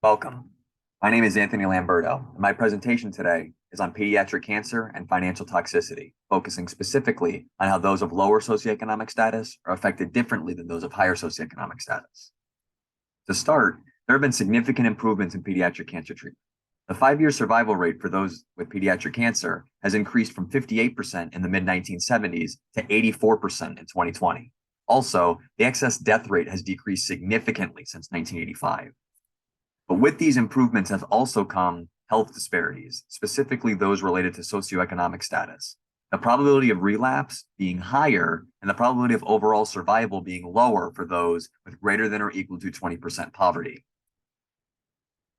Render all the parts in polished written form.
Welcome. My name is Anthony Lamberto, and my presentation today is on pediatric cancer and financial toxicity, focusing specifically on how those of lower socioeconomic status are affected differently than those of higher socioeconomic status. To start, there have been significant improvements in pediatric cancer treatment. The 5-year survival rate for those with pediatric cancer has increased from 58% in the mid-1970s to 84% in 2020. Also, the excess death rate has decreased significantly since 1985. But with these improvements have also come health disparities, specifically those related to socioeconomic status. The probability of relapse being higher and the probability of overall survival being lower for those with greater than or equal to 20% poverty.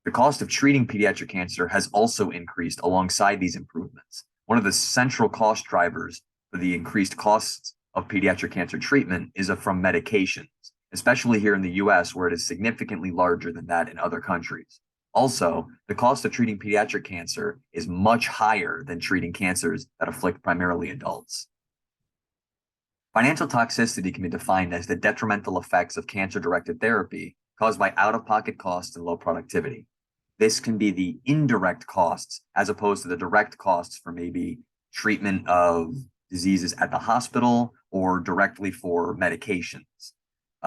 The cost of treating pediatric cancer has also increased alongside these improvements. One of the central cost drivers for the increased costs of pediatric cancer treatment is from medications, especially here in the US, where it is significantly larger than that in other countries. Also, the cost of treating pediatric cancer is much higher than treating cancers that afflict primarily adults. Financial toxicity can be defined as the detrimental effects of cancer-directed therapy caused by out-of-pocket costs and low productivity. This can be the indirect costs as opposed to the direct costs for maybe treatment of diseases at the hospital or directly for medications.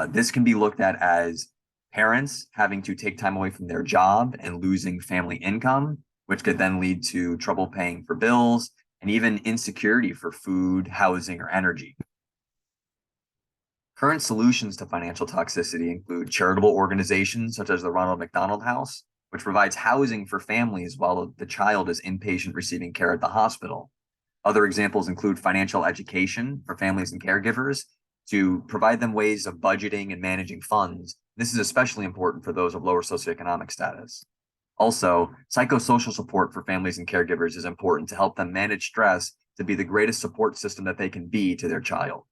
This can be looked at as parents having to take time away from their job and losing family income, which could then lead to trouble paying for bills and even insecurity for food, housing, or energy. Current solutions to financial toxicity include charitable organizations such as the Ronald McDonald House, which provides housing for families while the child is inpatient receiving care at the hospital. Other examples include financial education for families and caregivers to provide them ways of budgeting and managing funds. This is especially important for those of lower socioeconomic status. Also, psychosocial support for families and caregivers is important to help them manage stress to be the greatest support system that they can be to their child.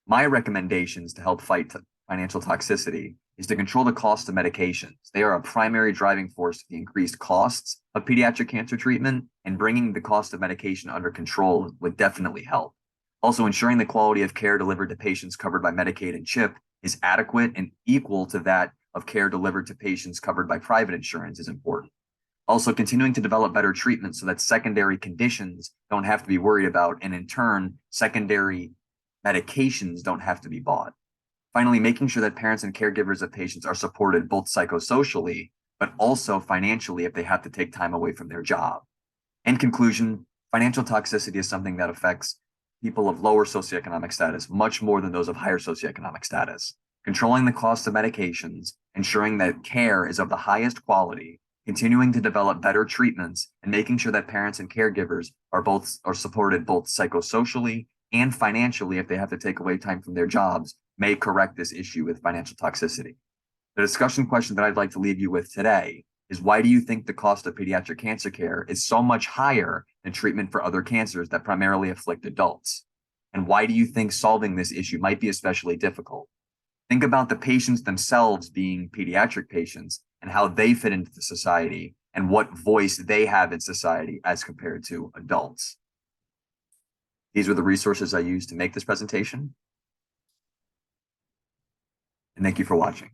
My recommendations to help fight financial toxicity is to control the cost of medications. They are a primary driving force to the increased costs of pediatric cancer treatment, and bringing the cost of medication under control would definitely help. Also, ensuring the quality of care delivered to patients covered by Medicaid and CHIP is adequate and equal to that of care delivered to patients covered by private insurance is important. Also, continuing to develop better treatments so that secondary conditions don't have to be worried about, and in turn, secondary medications don't have to be bought. Finally, making sure that parents and caregivers of patients are supported both psychosocially, but also financially if they have to take time away from their job. In conclusion, financial toxicity is something that affects people of lower socioeconomic status much more than those of higher socioeconomic status. Controlling the cost of medications, ensuring that care is of the highest quality, continuing to develop better treatments, and making sure that parents and caregivers are supported both psychosocially and financially if they have to take away time from their jobs may correct this issue with financial toxicity. The discussion question that I'd like to leave you with today is, why do you think the cost of pediatric cancer care is so much higher than treatment for other cancers that primarily afflict adults? And why do you think solving this issue might be especially difficult? Think about the patients themselves being pediatric patients and how they fit into the society and what voice they have in society as compared to adults. These were the resources I used to make this presentation. And thank you for watching.